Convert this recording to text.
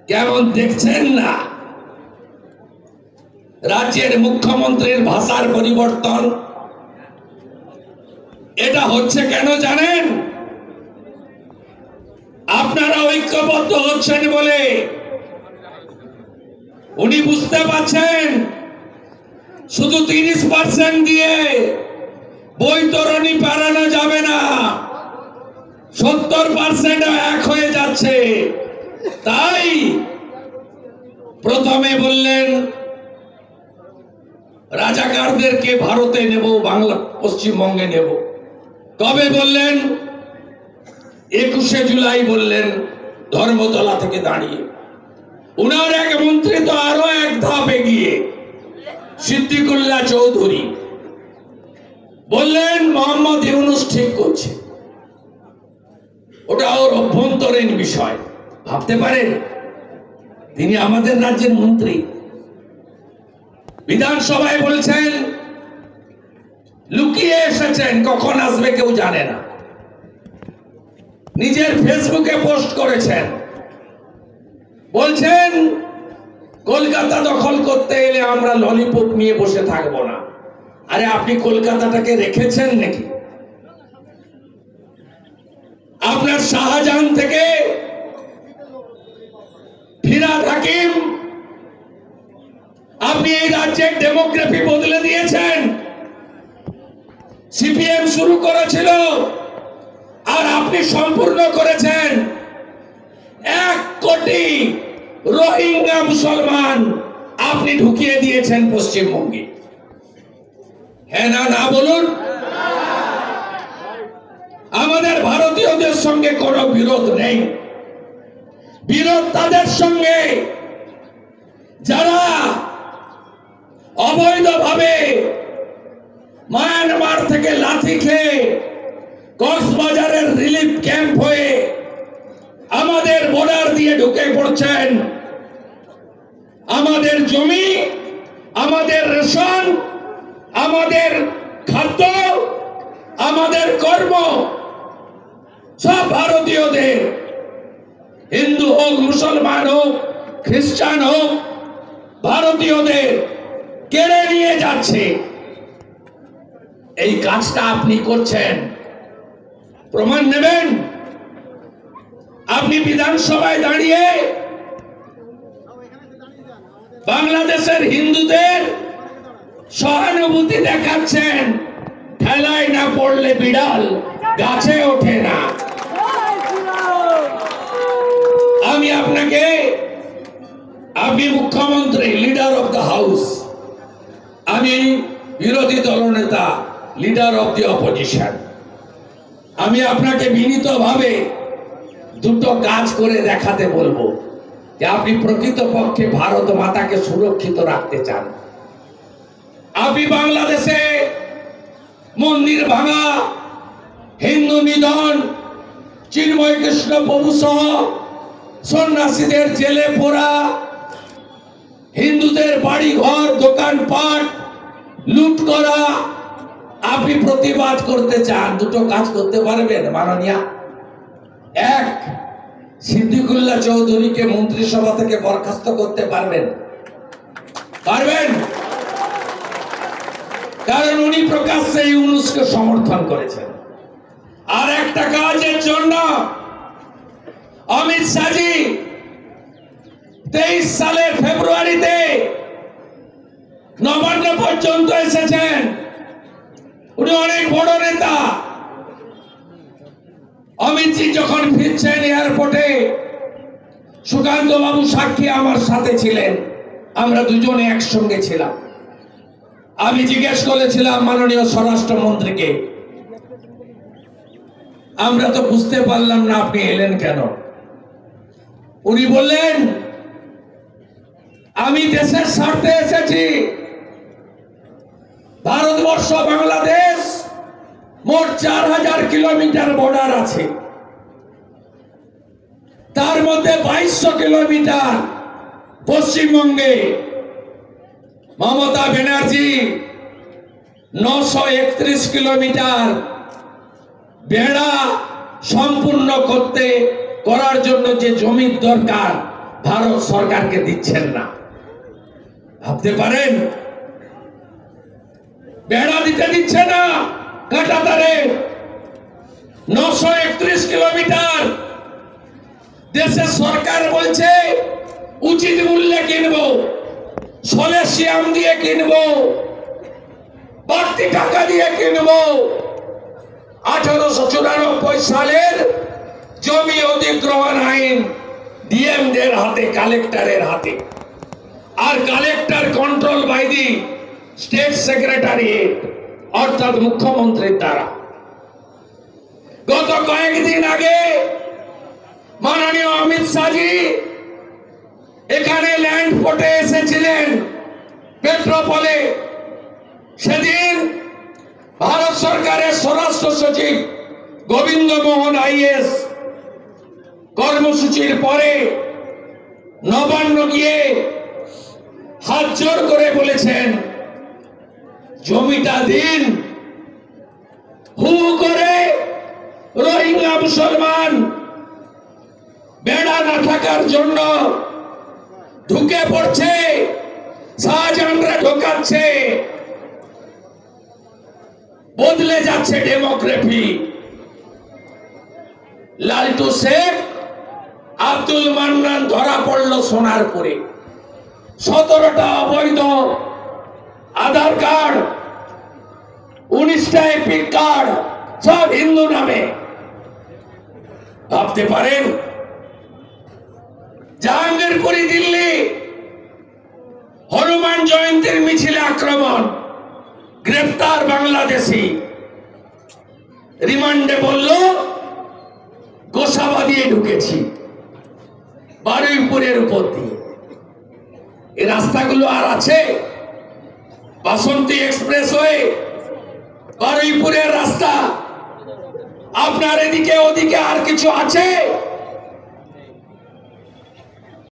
কেমন দেখছেন না রাজ্যের মুখ্যমন্ত্রীর ভাষার পরিবর্তন? এটা হচ্ছে কেন জানেন? আপনারা ঐক্যবদ্ধ হচ্ছেন বলে। উনি বুঝতে পারছেন শুধু 30% দিয়ে বৈতরণী পারানো যাবে না, 70% এক হয়ে যাচ্ছে। তাই প্রথমে বললেন রাজাকারদেরকে ভারতে নেব, বাংলা পশ্চিমবঙ্গে নেব। কবে বললেন? 21শে জুলাই বললেন ধর্মতলা থেকে দাঁড়িয়ে। উনার এক মন্ত্রী তো আরো এক ধাপ এগিয়ে, সিদ্দিকুল্লাহ চৌধুরী বললেন মোহাম্মদ ইউনূস ঠিক করছে। ওটা ওর অভ্যন্তরীণ বিষয়। ভাবতে পারেন তিনি আমাদের রাজ্যের মন্ত্রী, বিধানসভায় বলছেন লুকিয়ে এসেছেন, কখন আসবে কেউ জানে না। নিজের ফেসবুকে পোস্ট করেছেন, বলছেন কলকাতা দখল করতে এলে আমরা ললিপপ নিয়ে বসে থাকবো না। আরে আপনি কলকাতাটাকে রেখেছেন নাকি? আপনার শাহজাহান থেকে ফিরহাদ হাকিম, আপনি এই রাজ্যের ডেমোগ্রাফি বদলে দিয়েছেন। সিপিএম শুরু করেছিল আর আপনি সম্পূর্ণ করেছেন। 1 কোটি রোহিঙ্গা মুসলমান আপনি ঢুকিয়ে দিয়েছেন পশ্চিমবঙ্গে। হ্যাঁ না না বলুন। আমাদের ভারতীয়দের সঙ্গে কোনো বিরোধ নেই, বিরোধ তাদের সঙ্গে যারা অবৈধভাবে মায়ানমার থেকে লাঠি খেয়ে কক্সবাজারের রিলিফ ক্যাম্প হয়ে আমাদের বর্ডার দিয়ে ঢুকে পড়ছেন। আমাদের জমি, আমাদের রেশন, আমাদের খাদ্য, আমাদের কর্ম সব ভারতীয়দের, হিন্দু হোক, মুসলমান হোক, খ্রিস্টান হোক, ভারতীয়দের কেড়ে নিয়ে যাচ্ছে। এই কাজটা আপনি করছেন, প্রমাণ নেবেন? আপনি বিধানসভায় দাঁড়িয়ে বাংলাদেশের হিন্দুদের সহানুভূতি দেখাচ্ছেন। ঠেলায় না পড়লে বিড়াল গাছে ওঠে না। আমি আপনাকে, আপনি মুখ্যমন্ত্রী, লিডার অফ দ্য হাউস, আমি বিরোধী দলনেতা, লিডার অফ দি অপোজিশন। আমি আপনাকে বিনীতভাবে দুটো কাজ করে দেখাতে বলবো যে আপনি প্রকৃতপক্ষে ভারত মাতাকে সুরক্ষিত রাখতে চান। আপনি বাংলাদেশে মন্দির ভাঙা, হিন্দু নিধন, চিন্ময় কৃষ্ণ প্রভু সহ সন্ন্যাসীদের জেলে পোড়া, হিন্দুদের বাড়ি ঘর দোকানপাট লুট করা, আপনি প্রতিবাদ করতে চান। দুটো কাজ করতে পারবেন মাননীয়া? এক, সিদ্দিকুল্লাহ চৌধুরীকে মন্ত্রিসভা থেকে বরখাস্ত করতে পারবেন? পারবেন? কারণ উনি প্রকাশ্যে ইউনূসকে সমর্থন করেছেন। আর একটা কাজের জন্য অমিত শাহজি 23 সালের ফেব্রুয়ারিতে নবান্ন পর্যন্ত এসেছেন। উনি অনেক বড় নেতা। অমিতজি যখন ফিরছেন এয়ারপোর্টে, সুকান্ত বাবু সাক্ষী আমার সাথে ছিলেন, আমরা দুজনে একসঙ্গে ছিলাম। আমি জিজ্ঞেস করেছিলাম মাননীয় স্বরাষ্ট্রমন্ত্রীকে, আমরা তো বুঝতে পারলাম না আপনি এলেন কেন। উনি বললেন আমি দেশের স্বার্থে এসেছি। ভারতবর্ষ বাংলাদেশ মোট 4000 কিলোমিটার বর্ডার আছে, তার মধ্যে 2200 কিলোমিটার পশ্চিমবঙ্গে। মমতা ব্যানার্জি 931 কিলোমিটার বেড়া সম্পূর্ণ করার জন্য যে জমির দরকার ভারত সরকারকে দিচ্ছেন না। ভাবতে পারেন, বেড়া দিতে দিচ্ছে না কাঁটাতারে। 931 কিলোমিটার দেশের সরকার বলছে উচিত মূল্যে কিনবো, সলেসিয়াম দিয়ে কিনবো, বাড়তি টাকা দিয়ে কিনবো। 1894 সালের জমি অধিগ্রহণ আইন ডিএমদের হাতে, কালেক্টরের হাতে, আর collector control by the state secretariat অর্থাৎ মুখ্যমন্ত্রীর দ্বারা। গত কয়েকদিন আগে মাননীয় অমিত শাহজি এখানে ল্যান্ড পোর্টে এসেছিলেন পেট্রোপলে। সেদিন ভারত সরকারের স্বরাষ্ট্র সচিব গোবিন্দ মোহন আইএস কর্মসূচির পরে নবান্ন গিয়ে হাত জোর করে বলেছেন, জমিটা দিন। হু করে রোহিঙ্গা মুসলমান বেড়া না থাকার জন্য ঢুকে পড়ছে, শাহজাহানরা ঢোকাচ্ছে, বদলে যাচ্ছে ডেমোগ্রাফি। লালটু শেখ, আব্দুল মান্নান ধরা পড়লো সোনারপুরে। 17টা অবৈধ আধার কার্ড, 19টা এপিক কার্ড, সব হিন্দু নামে। ভাবতে পারেন, জাহাঙ্গীরপুরি দিল্লি হনুমান জয়ন্তীর মিছিলে আক্রমণ, গ্রেফতার বাংলাদেশি। রিমান্ডে বলল গোসাবা দিয়ে ঢুকেছি, বারুইপুরের উপর দিয়ে। এই রাস্তাগুলো আর আছে? বাসন্তী এক্সপ্রেস হয়ে বারুইপুরের রাস্তা, আপনার এদিকে ওদিকে আর কিছু আছে?